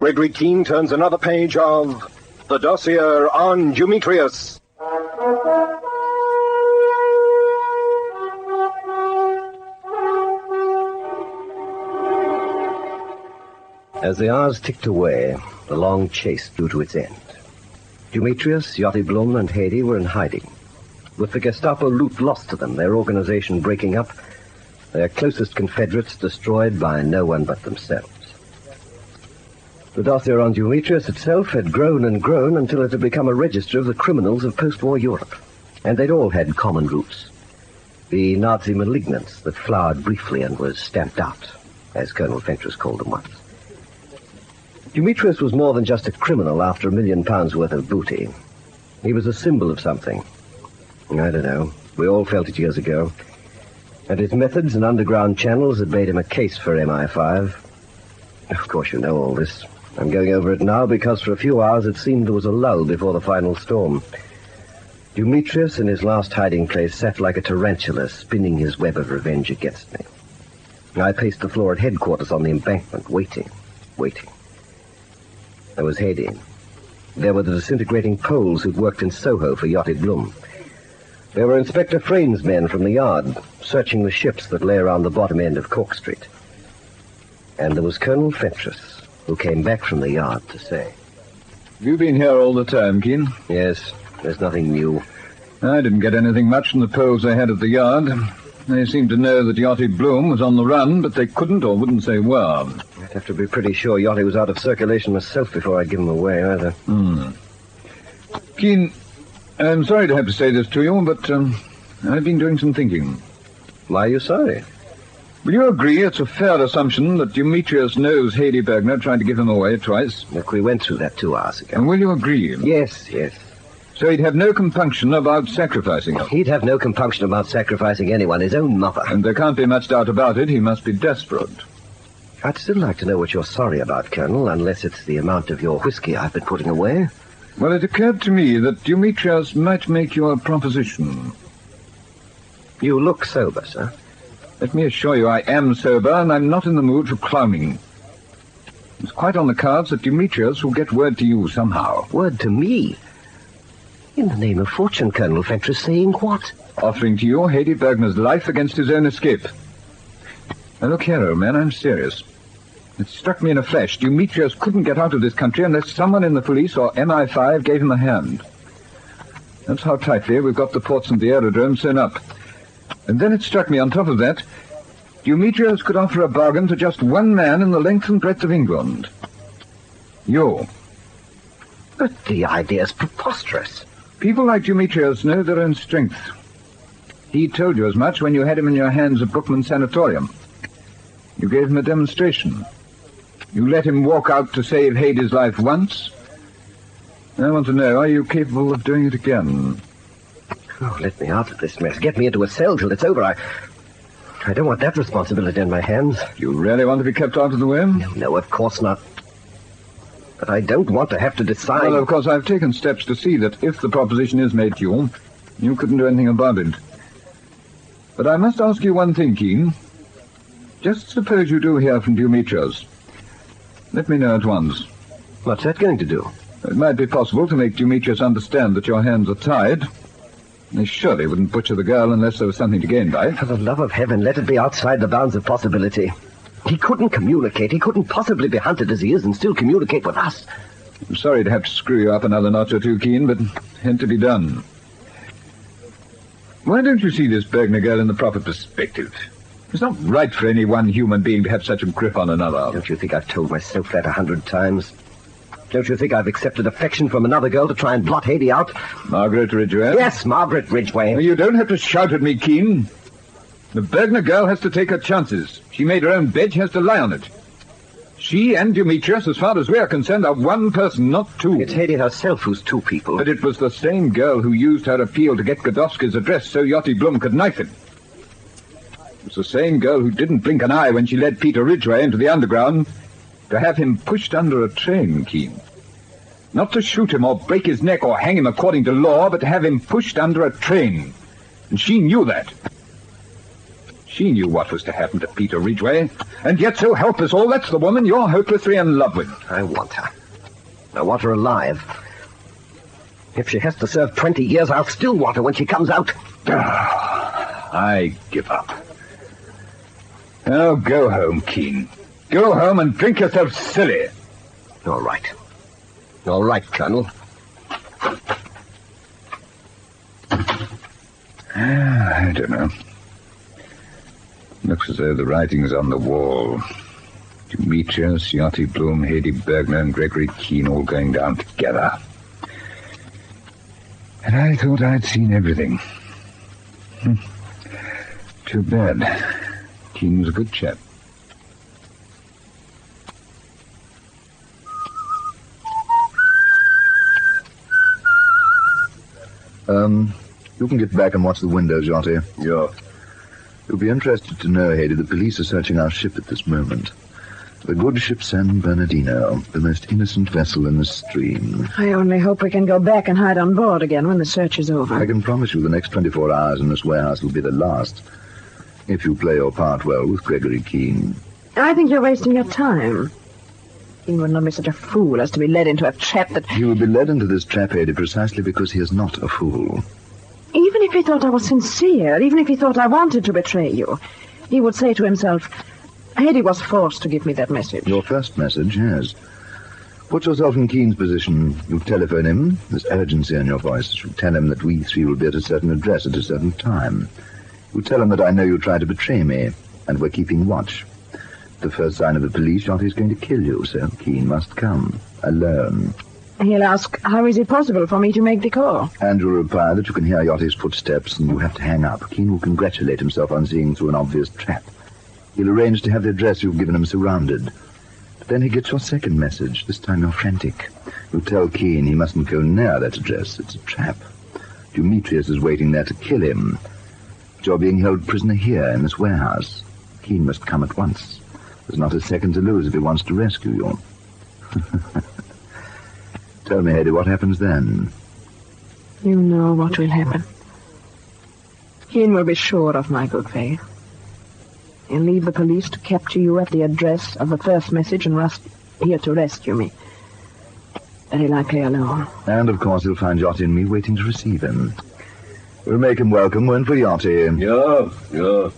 Gregory Keene turns another page of the Dossier on Dumetrius. As the hours ticked away, the long chase drew to its end. Dumetrius, Yachty Blum, and Haiti were in hiding. With the Gestapo loot lost to them, their organization breaking up, their closest confederates destroyed by no one but themselves. The Dossier on Dumetrius itself had grown and grown until it had become a register of the criminals of post-war Europe. And they'd all had common roots. The Nazi malignants that flowered briefly and was stamped out, as Colonel Fentress called them once. Dumetrius was more than just a criminal after £1 million worth of booty. He was a symbol of something. I don't know. We all felt it years ago. And his methods and underground channels had made him a case for MI5. Of course, you know all this. I'm going over it now because for a few hours it seemed there was a lull before the final storm. Dumetrius in his last hiding place sat like a tarantula spinning his web of revenge against me. I paced the floor at headquarters on the embankment, waiting. There was Haiti. There were the disintegrating Poles who'd worked in Soho for Yachty Blum. There were Inspector Frame's men from the yard, searching the ships that lay around the bottom end of Cork Street. And there was Colonel Fentress, who came back from the yard to say, "Have you been here all the time, Keene?" "Yes, there's nothing new." "I didn't get anything much from the Poles they had at the yard. They seemed to know that Yachty Blum was on the run, but they couldn't or wouldn't say where." "I'd have to be pretty sure Yachty was out of circulation myself before I'd give him away, either." Keene, I'm sorry to have to say this to you, but I've been doing some thinking. "Why are you sorry?" Will you agree it's a fair assumption that Dumetrius knows Haiti Bergner tried to give him away twice? Look, we went through that 2 hours ago. And will you agree? Yes. So he'd have no compunction about sacrificing her? He'd have no compunction about sacrificing anyone, his own mother. And there can't be much doubt about it. He must be desperate. I'd still like to know what you're sorry about, Colonel, unless it's the amount of your whiskey I've been putting away. Well, it occurred to me that Dumetrius might make you a proposition. You look sober, sir. Let me assure you I am sober, and I'm not in the mood for clowning. It's quite on the cards that Dumetrius will get word to you somehow. Word to me? In the name of fortune, Colonel Fentress, saying what? Offering to you Haiti Bergner's life against his own escape. Now look here, old man, I'm serious. It struck me in a flash. Dumetrius couldn't get out of this country unless someone in the police or MI5 gave him a hand. That's how tightly we've got the ports and the aerodrome sewn up. And then it struck me, on top of that, Dumetrius could offer a bargain to just one man in the length and breadth of England. You. But the idea's preposterous. People like Dumetrius know their own strength. He told you as much when you had him in your hands at Brookman Sanatorium. You gave him a demonstration. You let him walk out to save Haiti's life once. I want to know, are you capable of doing it again? Oh, let me out of this mess. Get me into a cell till it's over. I don't want that responsibility in my hands. You really want to be kept out of the way? No, of course not. But I don't want to have to decide. Well, of course, I've taken steps to see that if the proposition is made to you, you couldn't do anything about it. But I must ask you one thing, Keene. Just suppose you do hear from Dumetrius. Let me know at once. What's that going to do? It might be possible to make Dumetrius understand that your hands are tied. They surely wouldn't butcher the girl unless there was something to gain by it. For the love of heaven, let it be outside the bounds of possibility. He couldn't communicate. He couldn't possibly be hunted as he is and still communicate with us. I'm sorry to have to screw you up another notch or two, Keene, but it had to be done. Why don't you see this Bergner girl in the proper perspective? It's not right for any one human being to have such a grip on another. Don't you think I've told myself that 100 times? Don't you think I've accepted affection from another girl to try and blot Haiti out? Margaret Ridgway? Yes, Margaret Ridgway. You don't have to shout at me, Keene. The Bergner girl has to take her chances. She made her own bed, she has to lie on it. She and Dumetrius, as far as we are concerned, are one person, not two. It's Haiti herself who's two people. But it was the same girl who used her appeal to get Godowski's address so Yachty Blum could knife him. It was the same girl who didn't blink an eye when she led Peter Ridgway into the underground to have him pushed under a train, Keene. Not to shoot him or break his neck or hang him according to law, but to have him pushed under a train. And she knew that. She knew what was to happen to Peter Ridgway, and yet so help us all, that's the woman you're hopelessly in love with. I want her. I want her alive. If she has to serve 20 years, I'll still want her when she comes out. I give up. Now go home, Keene. Go home and drink yourself silly. All right. All right, Colonel. I don't know. Looks as though the writing's on the wall. Dumetrius, Yachty Bloom, Hedy Bergner, and Gregory Keene all going down together. And I thought I'd seen everything. Too bad. Keene was a good chap. You can get back and watch the windows, Yachty. Yeah. You'll be interested to know, Hedy, the police are searching our ship at this moment. The good ship San Bernardino, the most innocent vessel in the stream. I only hope we can go back and hide on board again when the search is over. I can promise you the next 24 hours in this warehouse will be the last, if you play your part well with Gregory Keene. I think you're wasting your time. He would not be such a fool as to be led into a trap that... He will be led into this trap, Hedy, precisely because he is not a fool. Even if he thought I was sincere, even if he thought I wanted to betray you, he would say to himself, Hedy was forced to give me that message. Your first message, yes. Put yourself in Keene's position. You telephone him. There's urgency in your voice. You tell him that we three will be at a certain address at a certain time. You tell him that I know you tried to betray me, and we're keeping watch. The first sign of the police, Yachty is going to kill you, so Keene must come, alone. He'll ask, how is it possible for me to make the call? And you'll reply that you can hear Yachty's footsteps and you have to hang up. Keene will congratulate himself on seeing through an obvious trap. He'll arrange to have the address you've given him surrounded. But then he gets your second message. This time you're frantic. You tell Keene he mustn't go near that address. It's a trap. Dumetrius is waiting there to kill him. But you're being held prisoner here in this warehouse. Keene must come at once. There's not a second to lose if he wants to rescue you. Tell me, Hedy, what happens then? You know what will happen. Keene will be sure of my good faith. He'll leave the police to capture you at the address of the first message and rush here to rescue me. Very likely alone. And, of course, he'll find Yachty and me waiting to receive him. We'll make him welcome, won't we, Yachty? Yeah.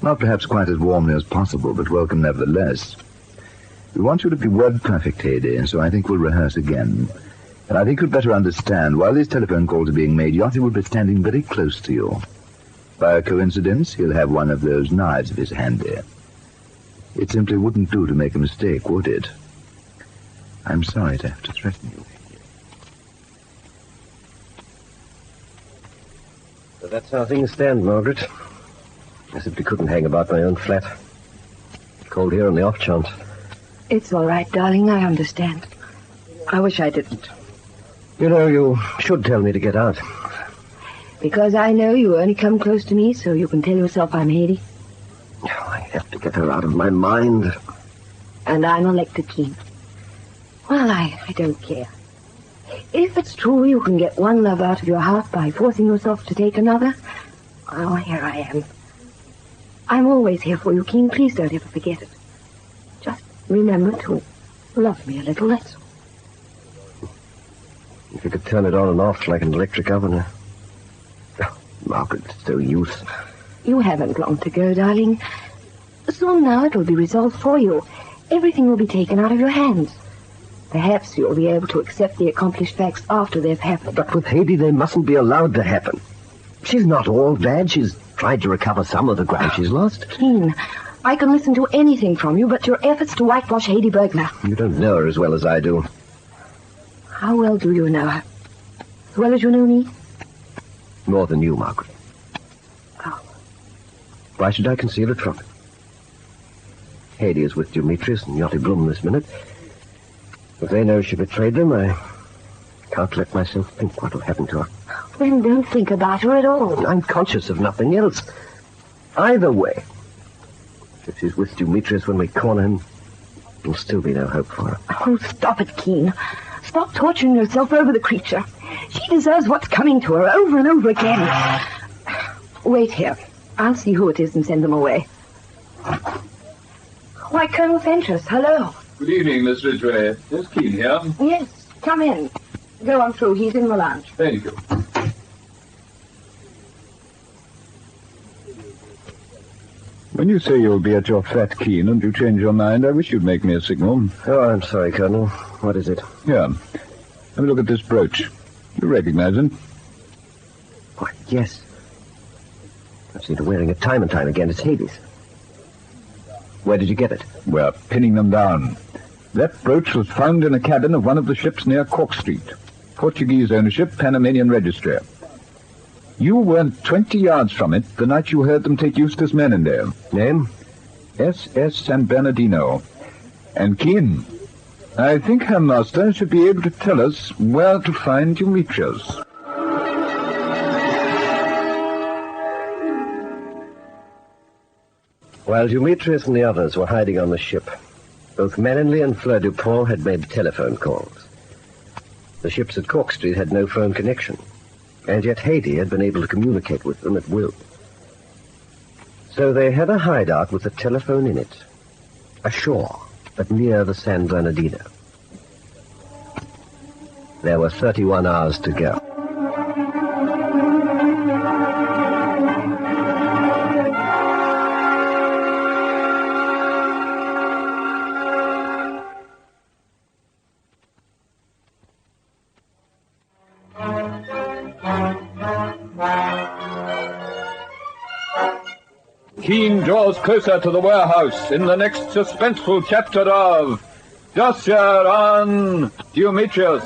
Not perhaps quite as warmly as possible, but welcome nevertheless. We want you to be word perfect, Hedy, so I think we'll rehearse again. And I think you'd better understand, while these telephone calls are being made, Yachty will be standing very close to you. By a coincidence, he'll have one of those knives of his handy. It simply wouldn't do to make a mistake, would it? I'm sorry to have to threaten you. So that's how things stand, Margaret. I simply couldn't hang about my own flat. Cold here on the off chance. It's all right, darling. I understand. I wish I didn't. You know, you should tell me to get out. Because I know you only come close to me so you can tell yourself I'm Hedy. Oh, I have to get her out of my mind. And I'm elected Keene. Well, I don't care. If it's true you can get one love out of your heart by forcing yourself to take another, well, here I am. I'm always here for you, Keene. Please don't ever forget it. Just remember to love me a little, that's all. If you could turn it on and off like an electric oven. Oh, Margaret, it's no use. You haven't long to go, darling. Soon now it'll be resolved for you. Everything will be taken out of your hands. Perhaps you'll be able to accept the accomplished facts after they've happened. But with Hedy, they mustn't be allowed to happen. She's not all bad. She's tried to recover some of the ground she's lost. Keene, I can listen to anything from you but your efforts to whitewash Hedy Bergner. You don't know her as well as I do. How well do you know her? As well as you know me? More than you, Margaret. Oh. Why should I conceal it from her? Hedy is with Dumetrius and Yachty Bloom this minute. If they know she betrayed them, I can't let myself think what'll happen to her. Then don't think about her at all. I'm conscious of nothing else. Either way, if she's with Dumetrius when we corner him, there'll still be no hope for her. Oh, stop it, Keene. Stop torturing yourself over the creature. She deserves what's coming to her over and over again. Wait here. I'll see who it is and send them away. Why, Colonel Fentress, hello. Good evening, Miss Ridgway. Is Keene here? Yes, come in. Go on through. He's in the lounge. Thank you. When you say you'll be at your fat Keene and you change your mind, I wish you'd make me a signal. Oh, I'm sorry, Colonel. What is it? Here. Have a look at this brooch. You recognize it? Why, yes. I've seen her wearing it time and time again. It's Hades. Where did you get it? We're pinning them down. That brooch was found in a cabin of one of the ships near Cork Street. Portuguese ownership, Panamanian registry. You weren't 20 yards from it the night you heard them take Eustace Menendale. Name? S.S. San Bernardino. And Keene. I think her master should be able to tell us where to find Dumetrius. While Dumetrius and the others were hiding on the ship, both Menenley and Fleur Dupont had made telephone calls. The ships at Cork Street had no phone connection, and yet Haiti had been able to communicate with them at will. So they had a hideout with a telephone in it, ashore, but near the San Bernardino. There were 31 hours to go. Keene draws closer to the warehouse in the next suspenseful chapter of Dossier on Dumetrius.